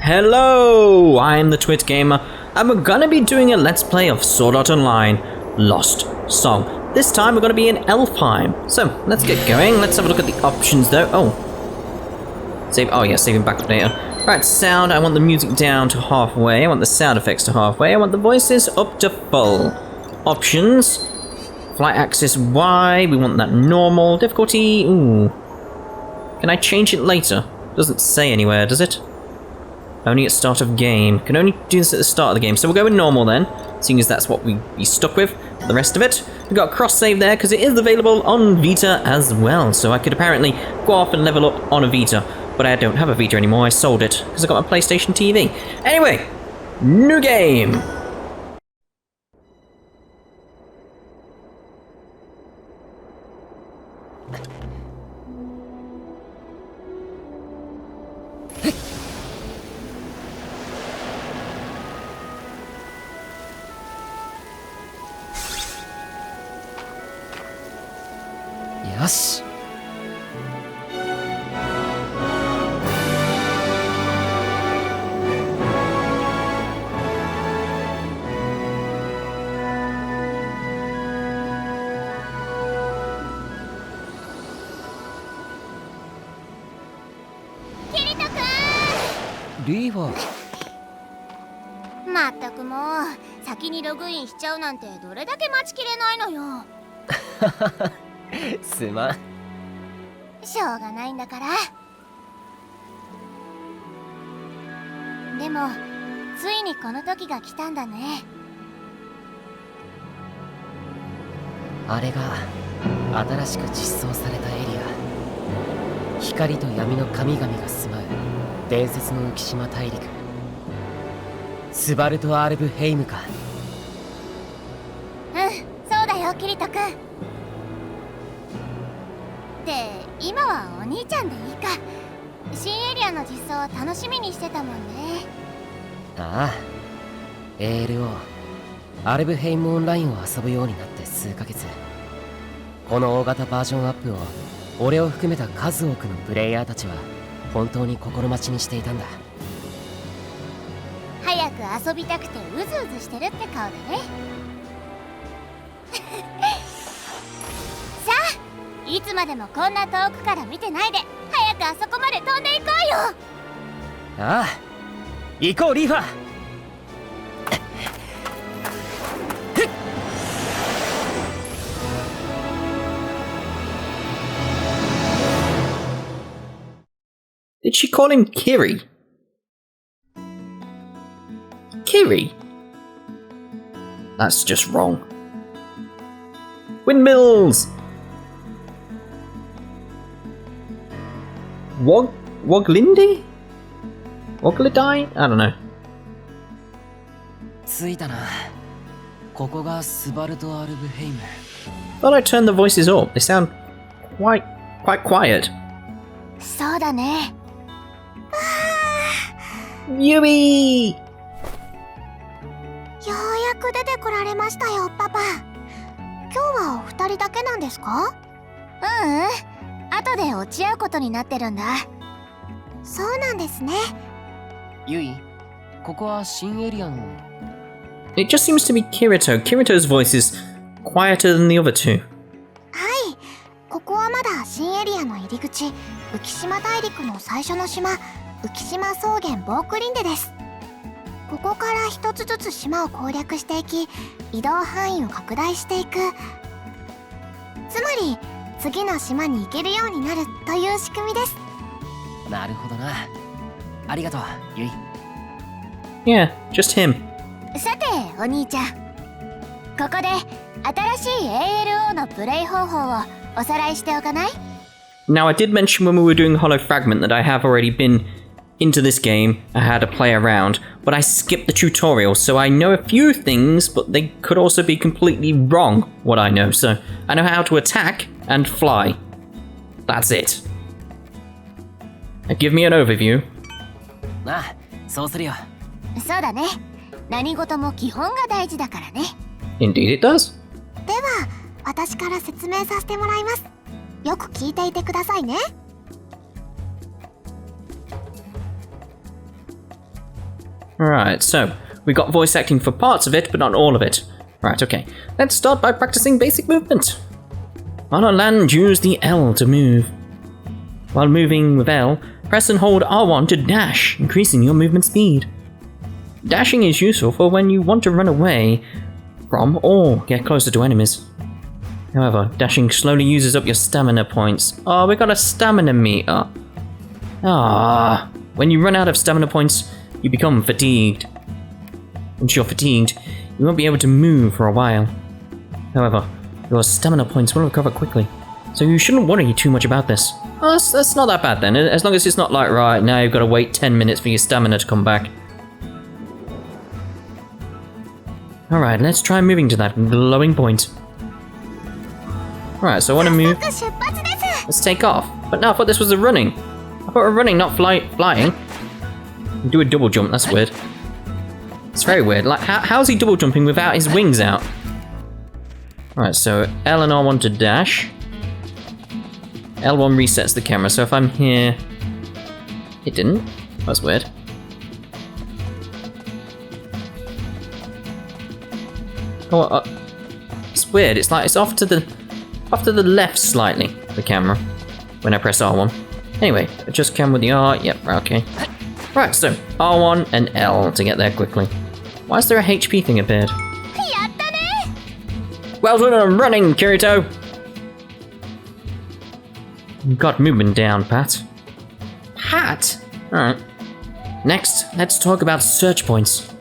Hello, I'm TheTwitGamer, and we're gonna be doing a Let's Play of Sword Art Online Lost Song. This time we're gonna be in ALfheim. So, let's get going. Let's have a look at the options though. Oh. Save, oh yeah, saving backup data. Right, sound, I want the music down to halfway. I want the sound effects to halfway. I want the voices up to full. Options. Flight axis Y, we want that normal. Difficulty, ooh. Can I change it later? Doesn't say anywhere, does it? Only at start of game. Can only do this at the start of the game. So we'll go with normal then, seeing as that's what we stuck with for the rest of it. We've got a cross save there because it is available on Vita as well. So I could apparently go off and level up on a Vita. But I don't have a Vita anymore. I sold it because I got my PlayStation TV. Anyway, new game. Yes.リーはまったくもう先にログインしちゃうなんてどれだけ待ちきれないのよ。すまん。しょうがないんだから。でもついにこの時が来たんだね。あれが新しく実装されたエリア。光と闇の神々が住まう伝説の浮島大陸。スバルト・アルブヘイムか。うん、そうだよキリト君。で、今はお兄ちゃんでいいか。新エリアの実装を楽しみにしてたもんね。ああ、ALO アルブヘイムオンラインを遊ぶようになって数ヶ月。この大型バージョンアップを俺を含めた数多くのプレイヤーたちは本当に心待ちにしていたんだ。早く遊びたくてうずうずしてるって顔だね。さあ、いつまでもこんな遠くから見てないで早くあそこまで飛んでいこうよ。ああ、行こうリーファー。Did she call him Kiri? Kiri? That's just wrong. Windmills! Woglindi? Woglidine? I don't know. 着いたな。ここがスバルト・アルブヘイム。 Thought I turned the voices up. They sound quite quiet. そうだね。Yumi! ようやく出てこられましたよ、パパ。今日はお二人だけなんですか？後で落ち合うことになってるんだ。そうなんですね。ユイ、ここは新エリアの。 It just seems to be Kirito. Kirito's voice is quieter than the other two. はい、ここはまだ新エリアの入り口、浮島大陸の最初の島、浮島草原ボークリンデです。ここから一つずつ島を攻略していき、移動範囲を拡大していく。つまり次の島に行けるようになるという仕組みです。なるほどな。ありがとう、ユイ。Yeah, just him. さてお兄ちゃん、ここで新しい ALO のプレイ方法をおさらいしておかない？ Now, I did mention when we were doing Hollow Fragment that I have already been into this game. I had to play around, but I skipped the tutorial, so I know a few things, but they could also be completely wrong, what I know. So, I know how to attack and fly. That's it. Now, give me an overview. ああ、そうするよ。そうだね。何事も基本が大事だからね。Indeed it does. では、私から説明させてもらいます。よく聞いていてくださいね。Right, so we got voice acting for parts of it, but not all of it. Right, okay. Let's start by practicing basic movement. On land, use the L to move. While moving with L, press and hold R1 to dash, increasing your movement speed. Dashing is useful for when you want to run away from or get closer to enemies. However, dashing slowly uses up your stamina points. Oh, we got a stamina meter. When you run out of stamina points, you become fatigued. Once you're fatigued, you won't be able to move for a while. However, your stamina points will recover quickly, so you shouldn't worry too much about this. Oh, that's not that bad then, as long as it's not like, right, now you've got to wait 10 minutes for your stamina to come back. Alright, let's try moving to that glowing point. Alright, so I want to move. Let's take off. But no, I thought this was a running. I thought we're running, not flying. Do a double jump, that's weird. It's very weird. Like, how is he double jumping without his wings out? Alright, so L and R1 to dash. L1 resets the camera, so if I'm here... It didn't. That's weird. Oh, it's weird. It's like it's off to the left slightly, the camera, when I press R1. Anyway, adjust camera with the R. Yep, okay. Right, so R1 and L to get there quickly. Why is there a HP thing appeared? Well done on running, Kirito! You got movement down, Pat. Pat? Alright. Next, let's talk about search points.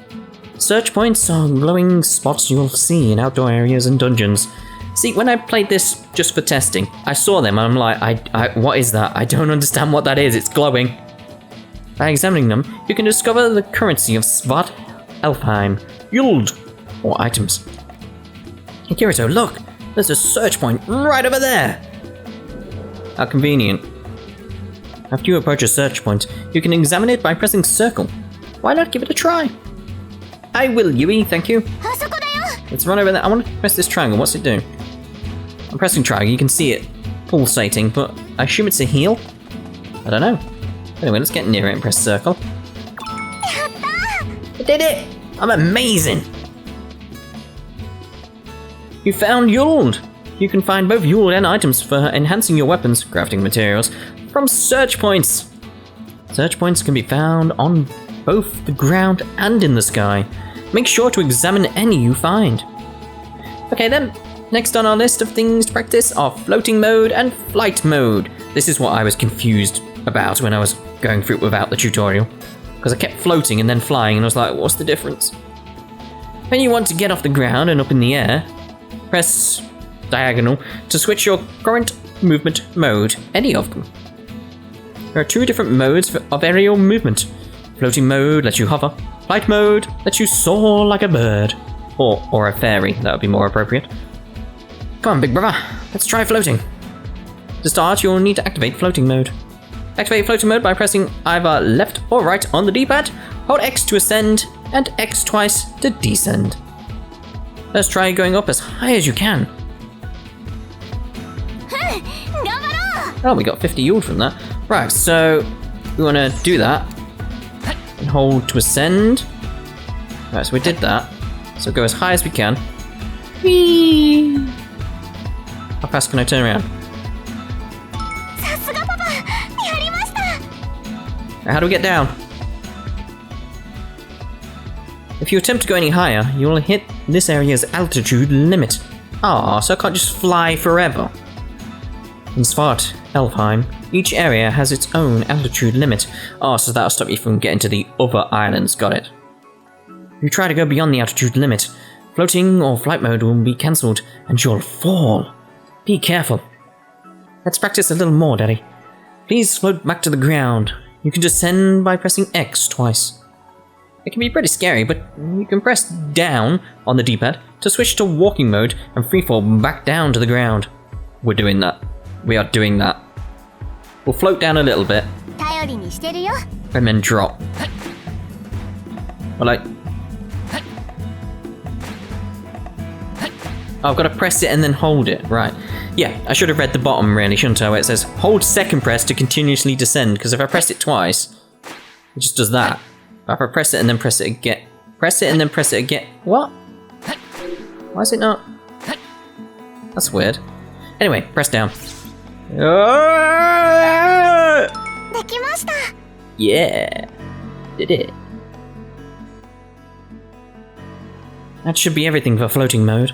Search points are glowing spots you'll see in outdoor areas and dungeons. See, when I played this just for testing, I saw them and I'm like, what is that? I don't understand what that is, it's glowing. By examining them, you can discover the currency of Svat ALfheim, Yuld, or items. Hey Kirito, look! There's a search point right over there! How convenient. After you approach a search point, you can examine it by pressing circle. Why not give it a try? I will, Yui, thank you. Let's run over there. I want to press this triangle. What's it do? I'm pressing triangle. You can see it pulsating, but I assume it's a heal? I don't know. Anyway, let's get near it and press circle. I did it! I'm amazing! You found Yuld! You can find both Yuld and items for enhancing your weapons, crafting materials, from search points. Search points can be found on both the ground and in the sky. Make sure to examine any you find. Okay then, next on our list of things to practice are floating mode and flight mode. This is what I was confused about when I was going through it without the tutorial. Because I kept floating and then flying and I was like, what's the difference? When you want to get off the ground and up in the air, press diagonal to switch your current movement mode, any of them. There are two different modes of aerial movement. Floating mode lets you hover. Flight mode lets you soar like a bird. Or a fairy, that would be more appropriate. Come on, big brother, let's try floating. To start, you'll need to activate floating mode. Activate floating mode by pressing either left or right on the D-pad, hold X to ascend, and X twice to descend. Let's try going up as high as you can. Oh, we got 50 Yuld from that. Right, so we want to do that. And hold to ascend. Right, so we did that. So go as high as we can. Whee! How fast can I turn around? Right, how do we get down? If you attempt to go any higher, you will hit this area's altitude limit. Ah, so I can't just fly forever. In Svat ALfheim, each area has its own altitude limit. Oh, so that'll stop you from getting to the other islands, got it. If you try to go beyond the altitude limit, floating or flight mode will be cancelled and you'll fall. Be careful. Let's practice a little more, Daddy. Please float back to the ground. You can descend by pressing X twice. It can be pretty scary, but you can press down on the D-pad to switch to walking mode and freefall back down to the ground. We're doing that. We are doing that. We'll float down a little bit. And then drop. Or like... Oh, I've got to press it and then hold it. Right. Yeah, I should have read the bottom really, shouldn't I? Where it says, hold second press to continuously descend. Because if I press it twice, it just does that. If I press it and then press it again. Press it and then press it again. What? Why is it not? That's weird. Anyway, press down. Yeah. Did it. That should be everything for floating mode.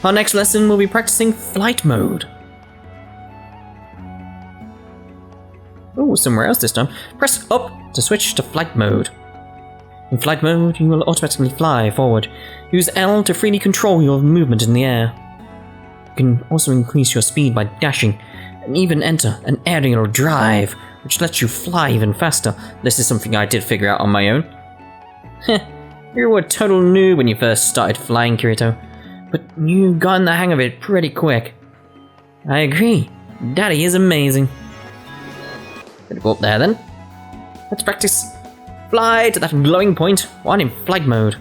Our next lesson will be practicing flight mode. Oh, somewhere else this time. Press up to switch to flight mode. In flight mode, you will automatically fly forward. Use L to freely control your movement in the air. You can also increase your speed by dashing, and even enter an aerial drive, which lets you fly even faster. This is something I did figure out on my own. Heh, you were a total noob when you first started flying, Kirito, but you got in the hang of it pretty quick. I agree. Daddy is amazing. Gonna go up there then. Let's practice. Fly to that glowing point while in flight mode.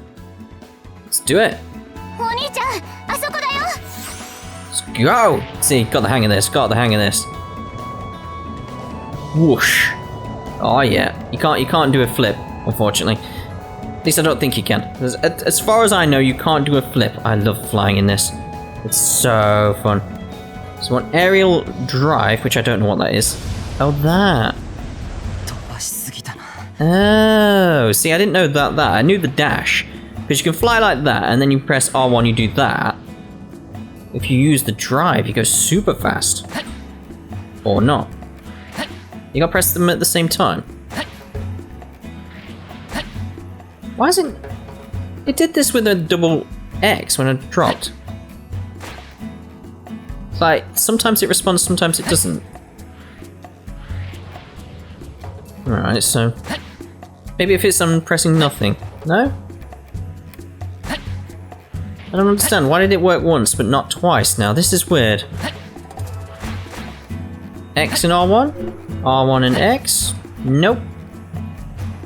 Let's do it. Let's go. See, got the hang of this. Got the hang of this. Whoosh. Oh yeah. You can't do a flip, unfortunately. At least I don't think you can. As far as I know, you can't do a flip. I love flying in this. It's so fun. So an aerial drive, which I don't know what that is. Oh, that. Oh, see, I didn't know that. I knew the dash. Because you can fly like that, and then you press R1, you do that. If you use the drive, you go super fast. Or not. You gotta press them at the same time. Why isn't... It did this with a double X when it dropped. Like, sometimes it responds, sometimes it doesn't. Alright, so... Maybe if it's I'm pressing nothing. No? I don't understand. Why did it work once but not twice now? This is weird. X and R1? R1 and X? Nope.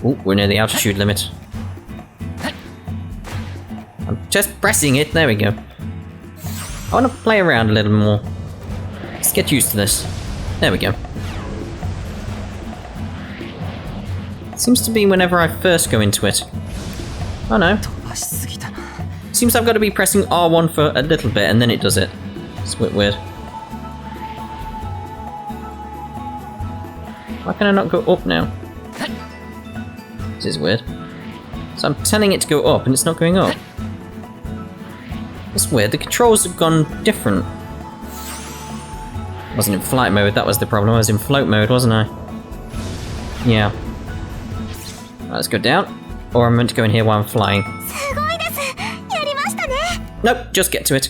Ooh, we're near the altitude limit. I'm just pressing it. There we go. I want to play around a little more. Let's get used to this. There we go. Seems to be whenever I first go into it. Oh no. Seems I've got to be pressing R1 for a little bit and then it does it. It's a bit weird. Why can I not go up now? This is weird. So I'm telling it to go up and it's not going up. It's weird, the controls have gone different. I wasn't in flight mode, that was the problem. I was in float mode, wasn't I? Yeah. Right, let's go down. Or I'm meant to go in here while I'm flying. Nope, just get to it.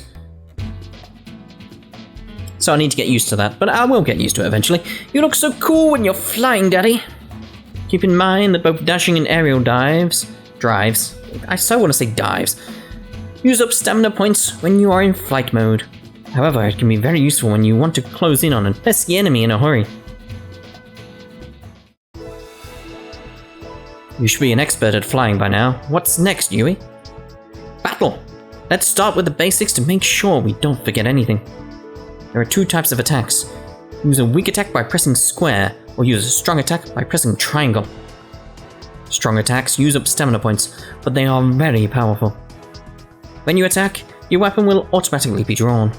So I need to get used to that, but I will get used to it eventually. You look so cool when you're flying, Daddy. Keep in mind that both dashing and aerial drives, I so want to say dives, use up stamina points when you are in flight mode. However, it can be very useful when you want to close in on a pesky enemy in a hurry. You should be an expert at flying by now. What's next, Yui? Battle! Let's start with the basics to make sure we don't forget anything. There are two types of attacks. Use a weak attack by pressing square, or use a strong attack by pressing triangle. Strong attacks use up stamina points, but they are very powerful. When you attack, your weapon will automatically be drawn.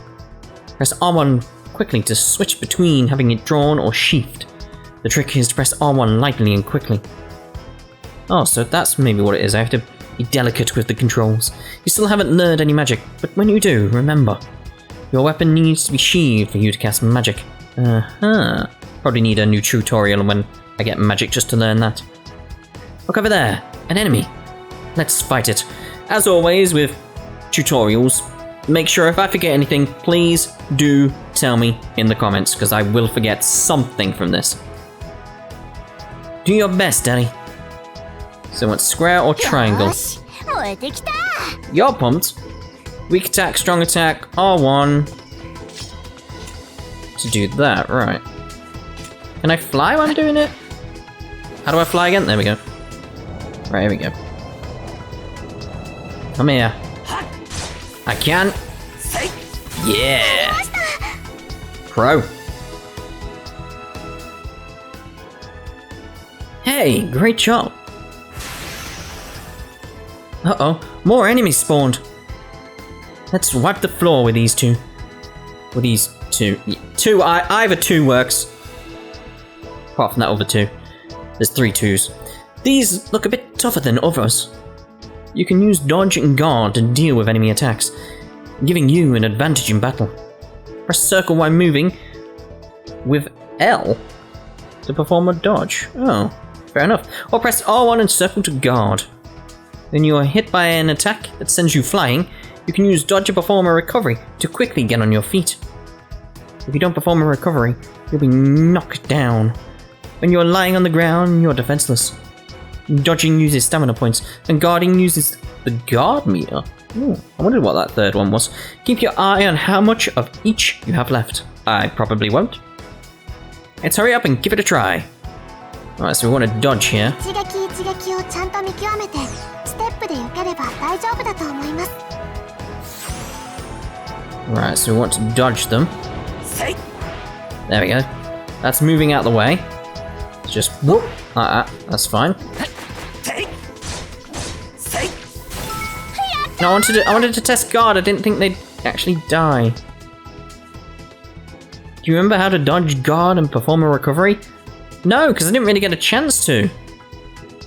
Press R1 quickly to switch between having it drawn or sheathed. The trick is to press R1 lightly and quickly. Oh, so that's maybe what it is. I have to be delicate with the controls. You still haven't learned any magic, but when you do, remember, your weapon needs to be sheathed for you to cast magic. Probably need a new tutorial when I get magic just to learn that. Look over there, an enemy. Let's fight it. As always with tutorials, make sure if I forget anything, please do tell me in the comments, because I will forget something from this. Do your best, Daddy. So what's square or triangle? You're pumped. Weak attack, strong attack, R1. To do that, right. Can I fly while I'm doing it? How do I fly again? There we go. Right, here we go. Come here. I can. Yeah. Pro. Hey, great job. Uh-oh, more enemies spawned. Let's wipe the floor with these two. With these two. Yeah, either two works. Apart from that other two. There's 3 twos. These look a bit tougher than others. You can use dodge and guard to deal with enemy attacks, giving you an advantage in battle. Press circle while moving with L to perform a dodge. Oh, fair enough. Or press R1 and circle to guard. When you are hit by an attack that sends you flying, you can use dodge to perform a recovery to quickly get on your feet. If you don't perform a recovery, you'll be knocked down. When you're lying on the ground, you're defenseless. Dodging uses stamina points, and guarding uses the guard meter. Ooh, I wondered what that third one was. Keep your eye on how much of each you have left. I probably won't. Let's hurry up and give it a try. Alright, so we want to dodge here. Right, so we want to dodge them. There we go. That's moving out the way. Just whoop, like that. That's fine. No, I wanted to test guard. I didn't think they'd actually die. Do you remember how to dodge guard and perform a recovery? No, because I didn't really get a chance to.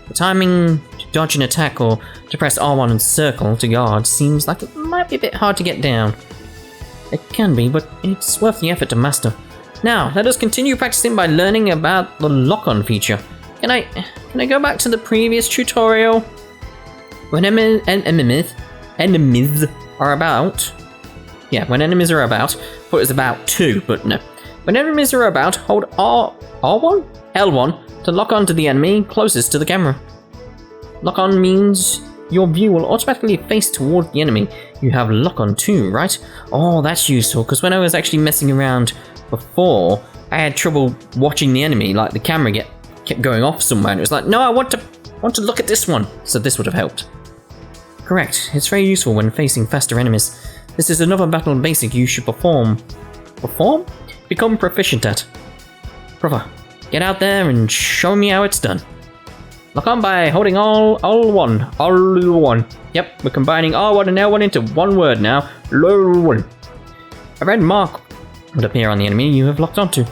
The timing to dodge an attack or to press R1 and circle to guard seems like it might be a bit hard to get down. It can be, but it's worth the effort to master. Now, let us continue practicing by learning about the lock-on feature. Can I go back to the previous tutorial? When enemies are about... Yeah, when enemies are about... I thought it was about 2, but no. When enemies are about, hold R1? L1 to lock on to the enemy closest to the camera. Lock-on means your view will automatically face toward the enemy. You have lock-on too, right? Oh, that's useful, because when I was actually messing around before, I had trouble watching the enemy, like the camera kept going off somewhere, and it was like, no, I want to look at this one. So this would have helped. Correct. It's very useful when facing faster enemies. This is another battle basic you should perform. Perform? Become proficient at. Brother, get out there and show me how it's done. Lock on by holding L1. Yep, we're combining R1 and L1 into one word now. L1. A red mark would appear on the enemy you have locked onto.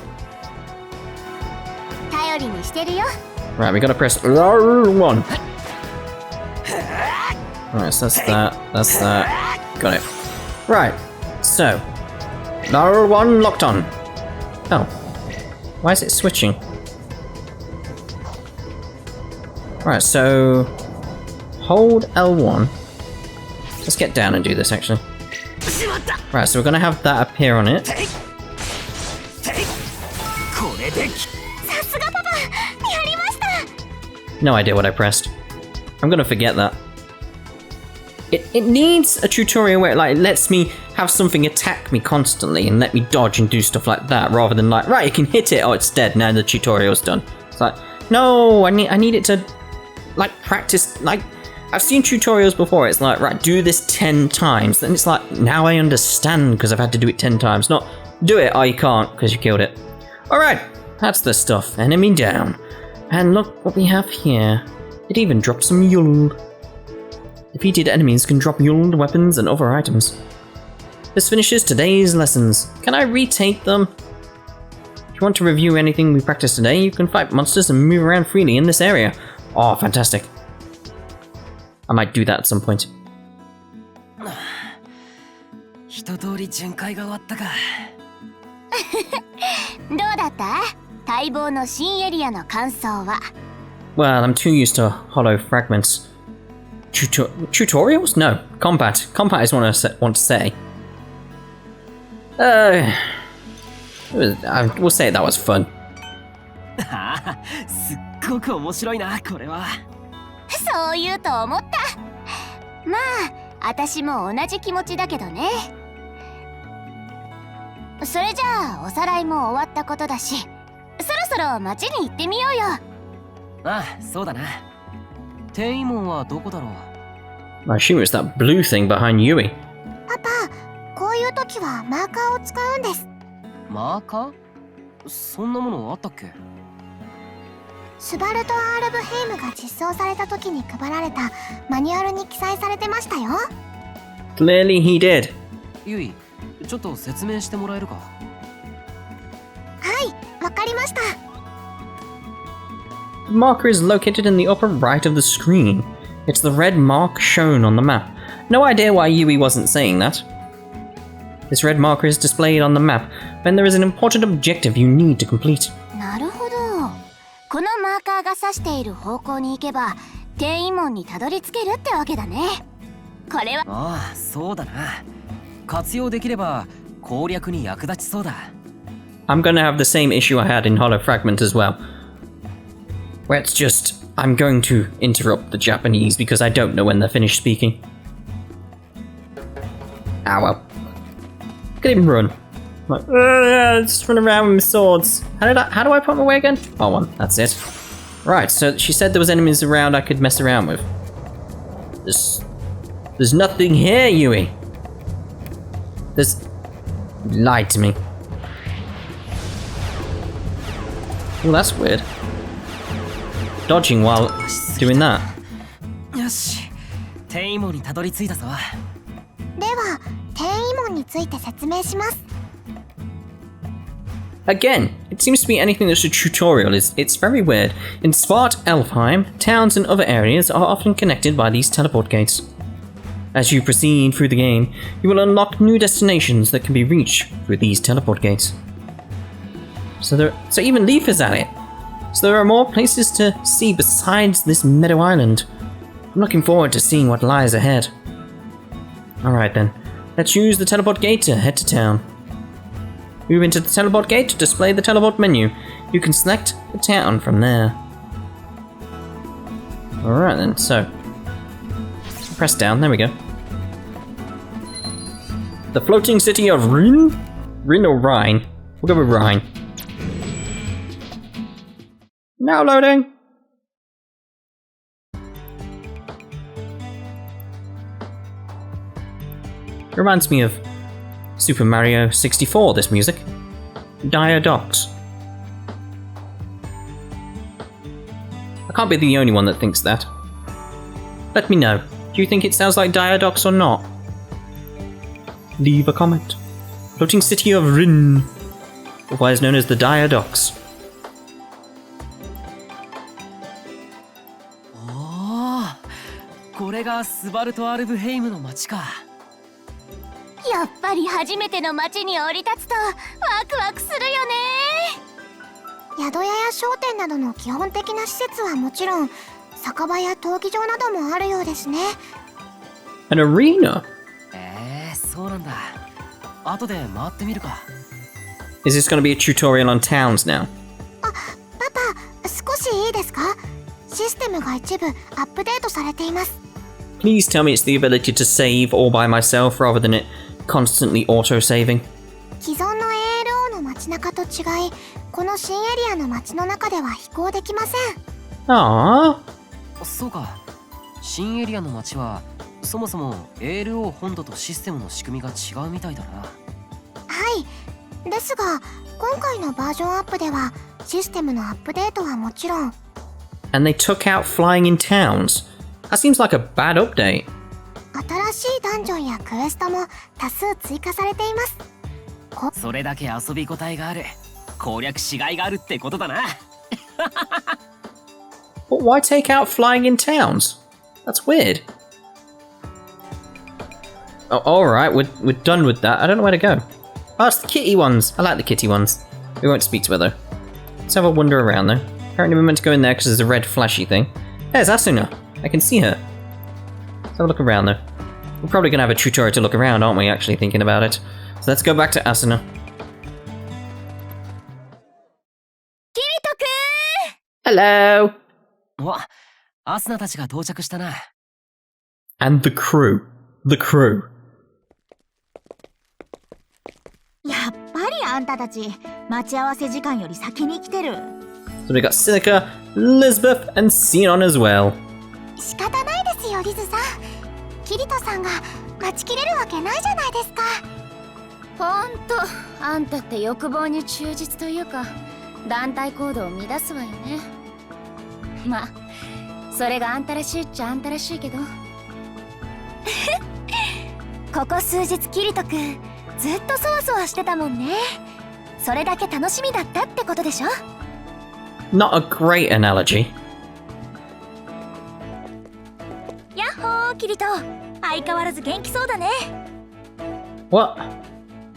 Right, we gotta press R1. Alright, so that's that. Got it. Right, so R1 locked on. Oh, why is it switching? Right, so hold L1. Let's get down and do this actually. Right, so we're gonna have that appear on it. No idea what I pressed. I'm gonna forget that. It needs a tutorial where it like lets me have something attack me constantly and let me dodge and do stuff like that, rather than like, right, you can hit it, oh it's dead, now the tutorial's done. It's like, no, I need it to like practice. Like, I've seen tutorials before, it's like, right, do this 10 times, then it's like, now I understand because I've had to do it 10 times, not do it, oh you can't because you killed it. Alright, that's the stuff, enemy down. And look what we have here. It even dropped some Yuld. Defeated enemies can drop Yuld weapons and other items. This finishes today's lessons. Can I retake them? If you want to review anything we practiced today, you can fight monsters and move around freely in this area. Oh, fantastic. I might do that at some point. Well, I'm too used to hollow fragments. Tutorials? No, combat. Combat is what I want to say. We'll say that was fun. I assume it's that blue thing behind Yui. Papa, こういう時はマーカーを使うんです。マーカー？そんなものあったっけ？スバルト・アールブヘイムが実装された時に配られたマニュアルに記載されてましたよ。 Clearly he did. ユイ、ちょっと説明してもらえるか。はい、わかりました。 The marker is located in the upper right of the screen. It's the red mark shown on the map. No idea why Yui wasn't saying that. This red marker is displayed on the map when there is an important objective you need to complete. なるほど。このマーカーが指している方向に行けば転移門にたどり着けるってわけだね。これはああ、そうだな。活用できれば攻略に役立ちそうだ。I'm gonna have the same issue I had in Hollow Fragment as well. Where it's just, I'm going to interrupt the Japanese because I don't know when they're finished speaking. Ah well. Look at him run. Like, just run around with my swords. How do I put them away again? R1, that's it. Right, so she said there was enemies around I could mess around with. There's nothing here, Yui. You lied to me. Oh, that's weird. Dodging while doing that. よし、転移門にたどり着いたぞ。では転移門について説明します。 Again, it seems to be anything that's a tutorial. It's very weird. In Svart ALfheim, towns and other areas are often connected by these teleport gates. As you proceed through the game, you will unlock new destinations that can be reached through these teleport gates. So even Leaf is at it. So there are more places to see besides this meadow island. I'm looking forward to seeing what lies ahead. Alright then, let's use the teleport gate to head to town. Move into the teleport gate to display the teleport menu. You can select the town from there. Alright then, so press down, there we go. The floating city of Rhin? Rhin or Rhine? We'll go with Rhine. Now loading! Reminds me of Super Mario 64, this music. Dire Docks. I can't be the only one that thinks that. Let me know. Do you think it sounds like Dire Docks or not? Leave a comment. Floating city of Rhin, otherwise known as the Dire Docks. これがスバルト・アルブヘイムの街か。やっぱり初めての街に降り立つとワクワクするよね。宿屋や商店などの基本的な施設はもちろん、酒場や闘技場などもあるようですね。An arena? そうなんだ。後で回ってみるか。Is this going to be a tutorial on towns now? あ、パパ、少しいいですか？システムが一部アップデートされています。Please tell me it's the ability to save all by myself rather than it constantly auto-saving. 既存の ALO の街中と違い、この新エリアの街の中では飛行できません。ああ。そうか。新エリアの街はそもそも ALO 本土とシステムの仕組みが違うみたいだな。はい。ですが、今回のバージョンアップではシステムのアップデートはもちろん。And they took out flying in towns. That seems like a bad update. 新しいダンジョンやクエストも多数追加されています。それだけ遊び応えがある。攻略しがいがあるってことだな。But why take out flying in towns? That's weird. Oh, alright, we're done with that. I don't know where to go. Oh, it's the kitty ones. I like the kitty ones. We won't speak to her though. Let's have a wander around though. Apparently we're meant to go in there because there's a red flashy thing. There's Asuna. I can see her. Let's have a look around though. We're probably going to have a tutorial to look around, aren't we, actually thinking about it? So let's go back to Asuna. Hello! わ、アスナたちが到着したな。And the crew. The crew. やっぱりあんたたち待ち合わせ時間より先に来てる。So we got Sinica, Lisbeth, and Xenon as well. 仕方ないですよ、リズさん。キリトさんが待ちきれるわけないじゃないですか。ほんと、あんたって欲望に忠実というか、団体行動を乱すわよね。まあそれがあんたらしいっちゃあんたらしいけどここ数日キリト君ずっとそわそわしてたもんね。それだけ楽しみだったってことでしょ。 Not a great analogy. やっほーキリト、相変わらず元気そうだね。 What?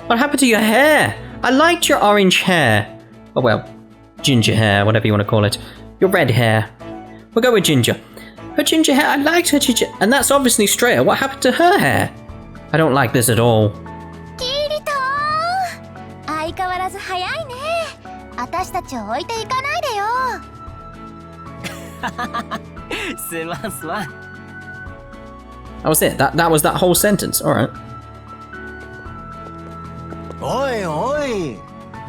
What happened to your hair? I liked your orange hair. Oh well, ginger hair, whatever you want to call it. Your red hair. We'll go with ginger. Her ginger hair, I liked her ginger... And that's obviously Straya. What happened to her hair? I don't like this at all. キリトー、相変わらず早いね。私たちを置いていかないでよ。すまんすまん。 That was it. That was that whole sentence. Alright. おいおい、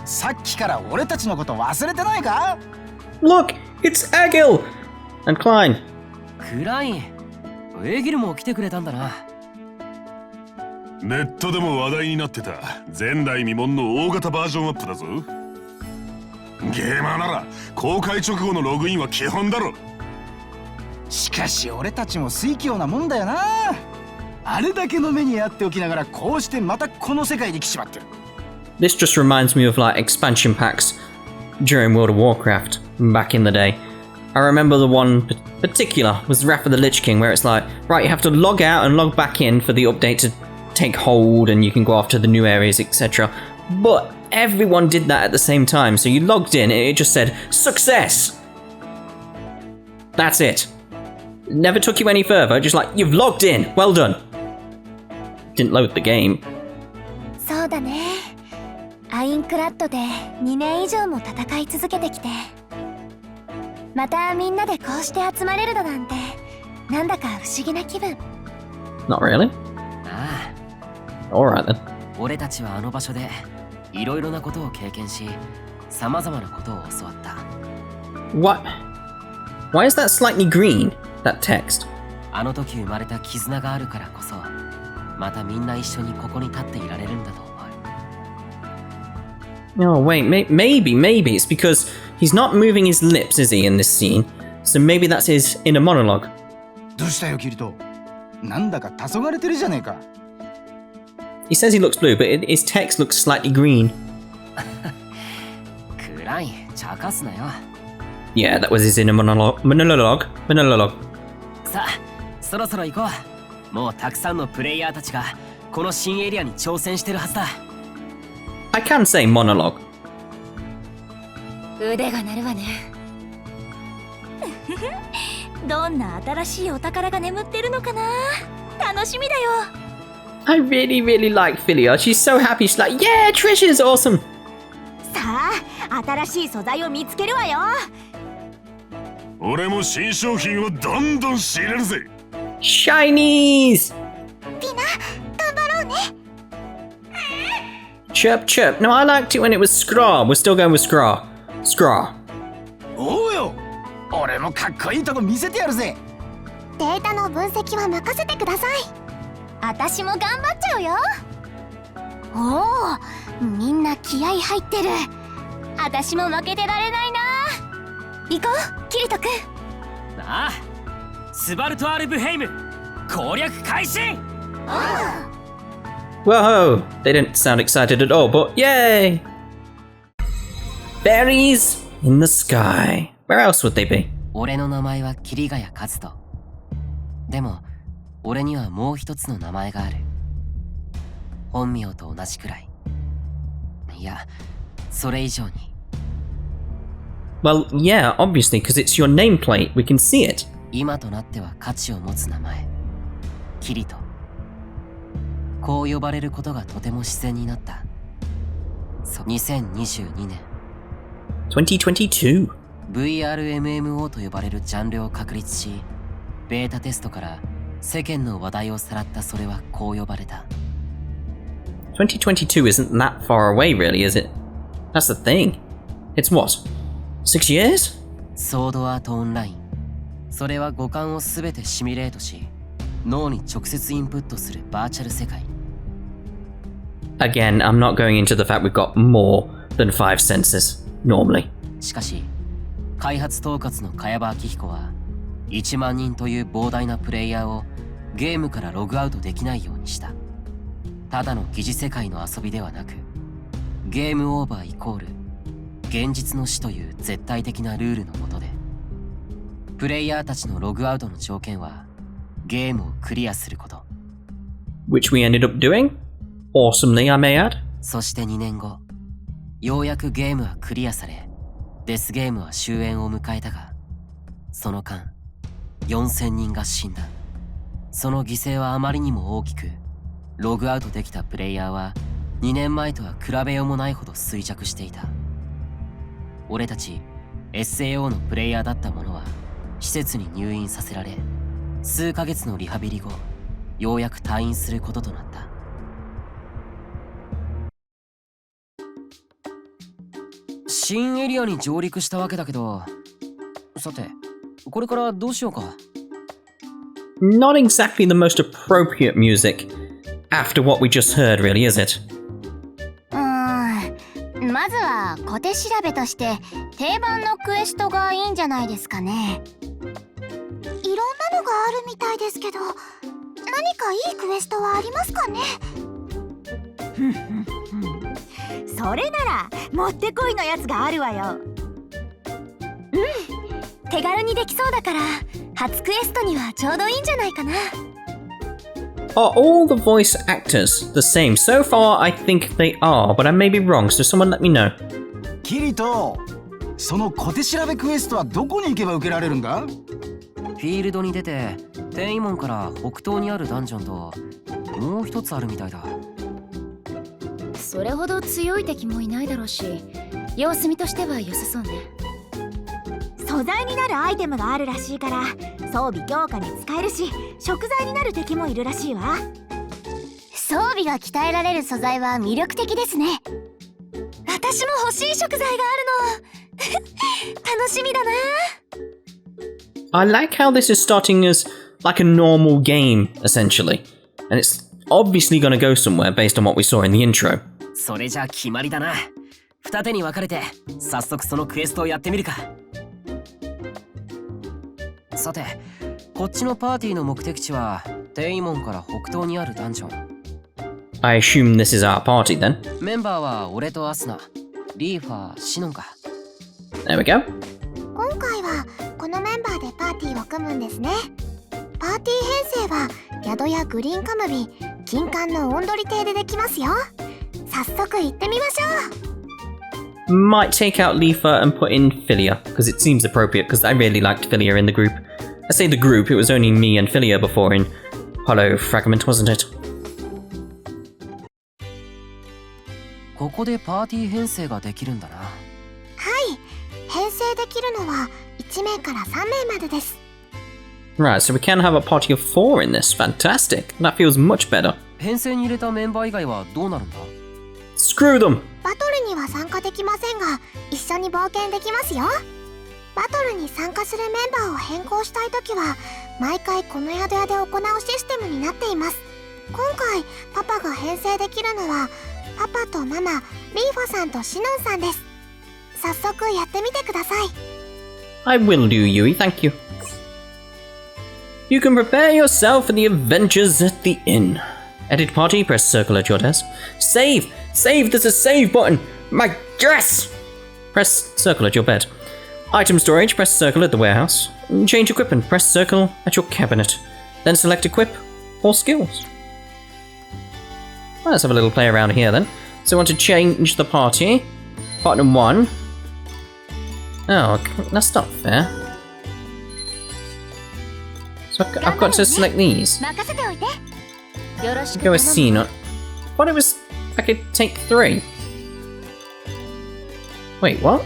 さっきから俺たちのこと忘れてないか？ Look! It's Agil! And Klein. クライン、エギルも来てくれたんだな。ネットでも話題になってた前代未聞の大型バージョンアップだぞ。ゲーマーなら公開直後のログインは基本だろ。しかし俺たちも水強なもんだよな。あれだけの目にあっておきながらこうしてまたこの世界に来ちまってる。 This just reminds me of like expansion packs during World of Warcraft back in the day. I remember the one particular was Wrath of the Lich King, where it's like, right, you have to log out and log back in for the update to take hold and you can go off to the new areas, etc. But everyone did that at the same time, so you logged in and it just said, success! That's it. It never took you any further, just like, you've logged in, well done. Didn't load the game. そうだね。アインクラッドで2年以上も戦い続けてきて、またみんなでこうして集まれるだなんて、なんだか不思議な気分。 Not really. ああ、 Alright then. 俺たちはあの場所でいろいろなことを経験し、さまざまなことを教わった。 What? Why is that slightly green, that text? あの時生まれた絆があるからこそ、またみんな一緒にここに立っていられるんだと思う。 Oh wait, maybe it's because he's not moving his lips, is he, in this scene? So maybe that's his inner monologue. どうしたよキリト？なんだか黄昏れてるじゃねえか。 He says he looks blue, but his text looks slightly green. クライン、茶化すなよ。 Yeah, that was his inner monologue. さあ、そろそろ行こう。もうたくさんのプレイヤーたちがこの新エリアに挑戦してるはずだ。 I can say monologue. 腕が鳴るわね。どんな新しいお宝が眠ってるのかな。楽しみだよ。 I really like Philia. She's so happy. She's like, yeah, treasure's awesome. さあ、新しい素材を見つけるわよ。俺も新商品をどんどん仕入れるぜ。 Shinies! ピナ、頑張ろうね。Chirp, chirp. No, I liked it when it was Scraw. We're still going with Scraw. Scraw. おうよ、俺もかっこいいとこ見せてやるぜ。データの分析は任せてください。私も頑張っちゃうよ。おお、みんな気合い入ってる。私も負けてられないな。行こう、キリト君。ああ、スバルトアルブヘイム攻略開始。 Whoa! They didn't sound excited at all, but yay! Berries in the sky. Where else would they be? 俺の名前は桐ヶ谷和人。でも、俺にはもう一つの名前がある。本名と同じくらい。いや、それ以上に。Well, yeah, obviously, because it's your nameplate. We can see it. 今となっては価値を持つ名前。キリト。こう呼ばれることがとても自然になった。2022年。2022. VRMMO と呼ばれるジャンルを確立し、ベータテストから世間の話題をさらったそれはこう呼ばれた。2022 isn't that far away, really, is it? That's the thing. It's what? 6 years? ソードアートオンライン。それは五感をすべてシミュレートし、脳に直接インプットするバーチャル世界。Again, I'm not going into the fact we've got more than 5 senses, normally. しかし、開発統括の茅場明彦は1万人という膨大なプレイヤーをゲームからログアウトできないようにした。ただの疑似世界の遊びではなく、ゲームオーバーイコール現実の死という絶対的なルールの下で、プレイヤーたちのログアウトの条件はゲームをクリアすること。 Which we ended up doing. Awesomely, I may add. そして2年後、ようやくゲームはクリアされ、デスゲームは終焉を迎えたが、その間4000人が死んだ。その犠牲はあまりにも大きく、ログアウトできたプレイヤーは2年前とは比べようもないほど衰弱していた。俺たち SAO のプレイヤーだった者は施設に入院させられ、数ヶ月のリハビリ後、ようやく退院することとなった。新エリアに上陸したわけだけど、さてこれからどうしようか。 Not exactly the most appropriate music after what we just heard, really, is it? まずは小手調べとして定番のクエストがいいんじゃないですかね。いろんなのがあるみたいですけど、何かいいクエストはありますかね。それならもってこいのやつがあるわよ。手軽にできそうだから初クエストにはちょうどいいんじゃないかな。 Are all the voice actors the same? So far, I think they are, but I may be wrong, so someone let me know. キリト、その小手調べクエストはどこに行けば受けられるんだ？フィールドに出て転移門から北東にあるダンジョンともう一つあるみたいだ。それほど強い敵もいないだろうし、様子見としては良さそうね。素材になるアイテムがあるらしいから装備強化に使えるし、食材になる敵もいるらしいわ。装備が鍛えられる素材は魅力的ですね。私も欲しい食材があるの。楽しみだな。 I like how this is starting as like a normal game, essentially. And it's obviously going to go somewhere based on what we saw in the intro. それじゃ決まりだな。二手に分かれて早速そのクエストをやってみるか。さて、こっちのパーティーの目的地は転移門から北東にあるダンジョン。 I assume this is our party then. メンバーは俺とアスナ、リーファー、シノンか。 There we go. 今回はこのメンバーでパーティーを組むんですね。パーティー編成は宿屋グリーンカムビ、金環のオンドリ邸でできますよ。早速行ってみましょう。 Might take out Leafa and put in Philia, because it seems appropriate, because I really liked Philia in the group. I say the group, it was only me and Philia before in Hollow Fragment, wasn't it? ここでパーティー編成ができるんだな。はい、編成できるのは1名から3名までです。 Right, so we can have a party of 4 in this. Fantastic. That feels much better. 編成に入れたメンバー以外はどうなるんだ？ Screw them! バトルには参加できませんが、一緒に冒険できますよ。バトルに参加するメンバーを変更したいときは、毎回この宿屋で行うシステムになっています。今回、パパが編成できるのは、パパとママ、リーファさんとシノンさんです。早速やってみてください。 I will do, Yui, thank you. You can prepare yourself for the adventures at the inn. Edit party, press circle at your desk. Save! Save! There's a save button! My dress! Press circle at your bed. Item storage, press circle at the warehouse. Change equipment, press circle at your cabinet. Then select equip or skills. Let's have a little play around here then. So I want to change the party. Partner 1. Oh, that's not fair. So I've got to select these. 任せておいて。よろしく Go 頼 with む C, not. Thought it was. I could take 3. Wait, what?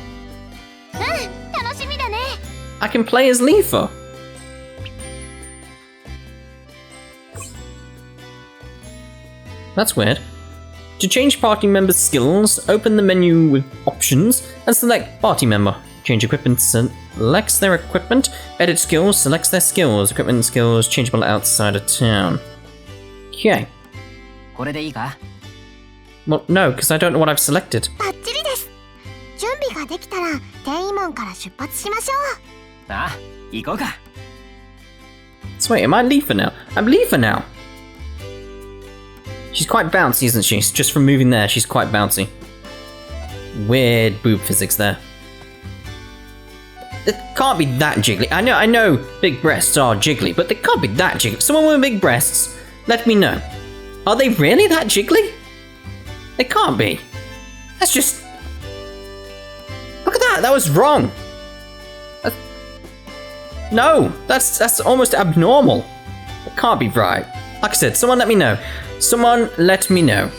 楽しみだね。 I can play as Leafa. That's weird. To change party members' skills, open the menu with options and select party member. Change equipment, selects their equipment. Edit skills, selects their skills. Equipment and skills changeable outside of town. Okay. これでいいか？ Well, no, because I don't know what I've selected. バッチリです。準備がができたら転移門から出発しましょう。ああ、行こうか。 So wait, am I Leafer now? I'm Leafer now! She's quite bouncy, isn't she? Just from moving there, she's quite bouncy. Weird boob physics there. It can't be that jiggly. I know big breasts are jiggly, but they can't be that jiggly. Someone with big breasts, let me know. Are they really that jiggly? They can't be. That's just... Look at that, that was wrong. No, that's almost abnormal. It can't be right. Like I said, someone let me know. Someone let me know.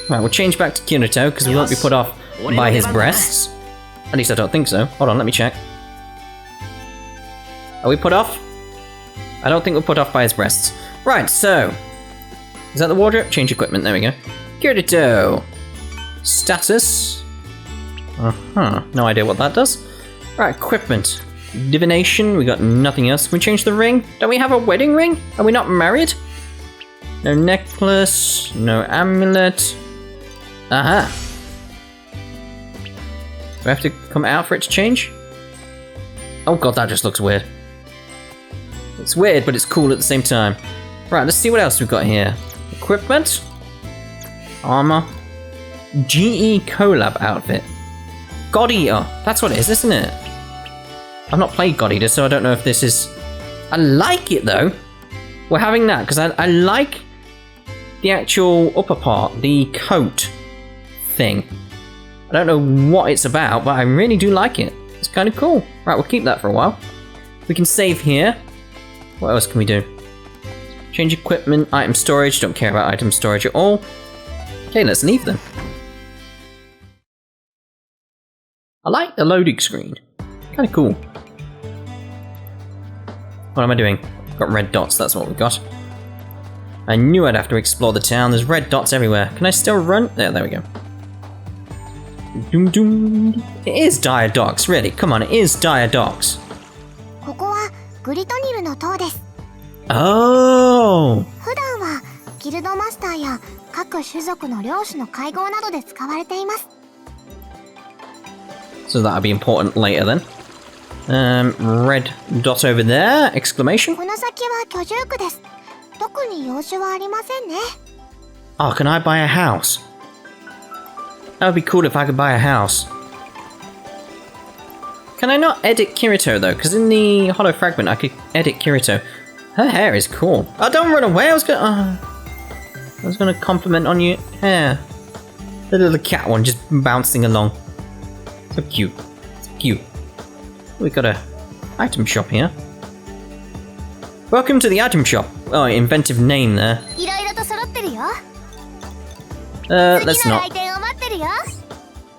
Right, we'll change back to Kirito, because we won't be put off by his breasts. At least I don't think so. Hold on, let me check. Are we put off? I don't think we're put off by his breasts. Right, so... Is that the wardrobe? Change equipment, there we go. Kirito! Status. Uh-huh, no idea what that does. Right, equipment. Divination, we got nothing else. Can we change the ring? Don't we have a wedding ring? Are we not married? No necklace, no amulet. Aha! Do I have to come out for it to change? Oh god, that just looks weird. It's weird, but it's cool at the same time. Right, let's see what else we've got here. Equipment. Armor. GE Collab outfit. God Eater. That's what it is, isn't it? I've not played God Eater, so I don't know if this is... I like it, though. We're having that, because I like the actual upper part, the coat thing. I don't know what it's about, but I really do like it. It's kind of cool. Right, we'll keep that for a while. We can save here. What else can we do? Change equipment, item storage. Don't care about item storage at all. Okay, let's leave them. I like the loading screen. Kind of cool. What am I doing? Got red dots, that's what we got. I knew I'd have to explore the town. There's red dots everywhere. Can I still run? There we go. Doom doom. It is Dire Docks, really. Come on, it is Dire Docks. ここはグリトニルの塔です。 Oh! 普段はギルドマスターや各種族の領主の会合などで使われています。 So that'll be important later then. Red dot over there, exclamation. この先は居住区です。特に用事はありませんね。 Oh, can I buy a house? That would be cool if I could buy a house. Can I not edit Kirito though? Because in the hollow fragment I could edit Kirito. Her hair is cool. Oh, don't run away! I was gonna compliment on your hair. The little cat one just bouncing along. So cute. So cute. We got a item shop here. Welcome to the item shop. Oh, inventive name there. いろいろと揃ってるよ。 Let's 次の not. 来店を待ってるよ。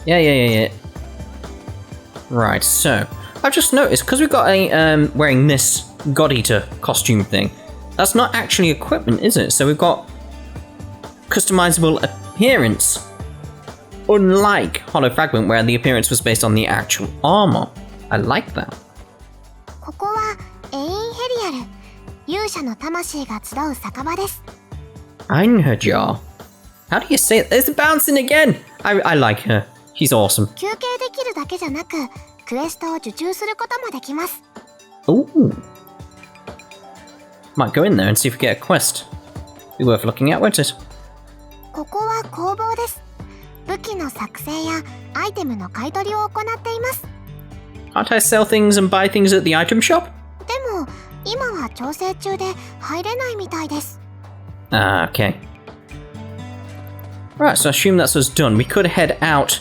Yeah. Right, so I've just noticed because we've got a wearing this God Eater costume thing. That's not actually equipment, is it? So we've got customizable appearance, unlike Hollow Fragment, where the appearance was based on the actual armor. I like that. ここはエインヘリアル。勇者の魂が集う酒場です。 Einherjar. How do you say it? There's the bouncing again. I like her. She's awesome. 休憩できるだけじゃなく、クエストを受注することもできます。 Ooh. Might go in there and see if we get a quest. Be worth looking at, won't it? ここは工房です。武器の作成やアイテムの買い取りを行っています。 Can't I sell things and buy things at the item shop? でも、今は調整中で入れないみたいです。 Ah, okay. Right, so I assume that's us done. We could head out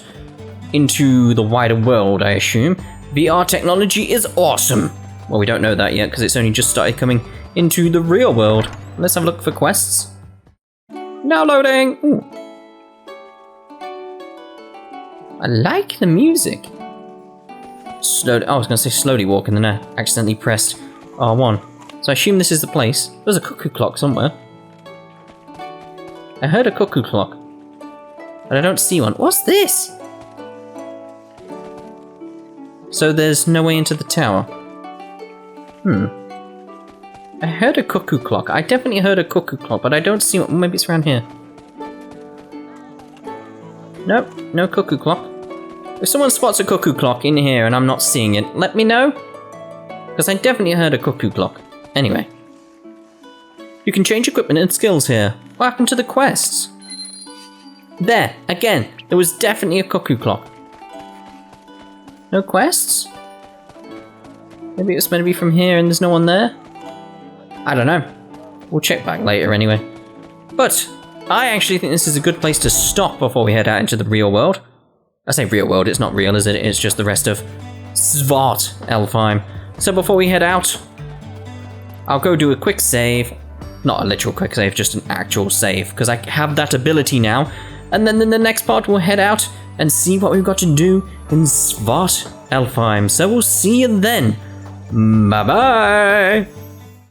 into the wider world, I assume. VR technology is awesome. Well, we don't know that yet because it's only just started coming into the real world. Let's have a look for quests. Now loading! Ooh. I like the music. I was going to say slowly walk and then I accidentally pressed R1. So I assume this is the place. There's a cuckoo clock somewhere. I heard a cuckoo clock, but I don't see one. What's this? So there's no way into the tower. I heard a cuckoo clock. I definitely heard a cuckoo clock, but I don't see one. Maybe it's around here. Nope, no cuckoo clock. If someone spots a cuckoo clock in here and I'm not seeing it, let me know. Because I definitely heard a cuckoo clock. Anyway. You can change equipment and skills here. What happened to the quests? There, again, there was definitely a cuckoo clock. No quests? Maybe it's meant to be from here and there's no one there? I don't know. We'll check back later anyway. But I actually think this is a good place to stop before we head out into the real world. I say real world, it's not real, is it? It's just the rest of ALfheim. So before we head out, I'll go do a quick save. Not a literal quick save, just an actual save, because I have that ability now. And then in the next part, we'll head out and see what we've got to do in ALfheim. So we'll see you then. Bye-bye!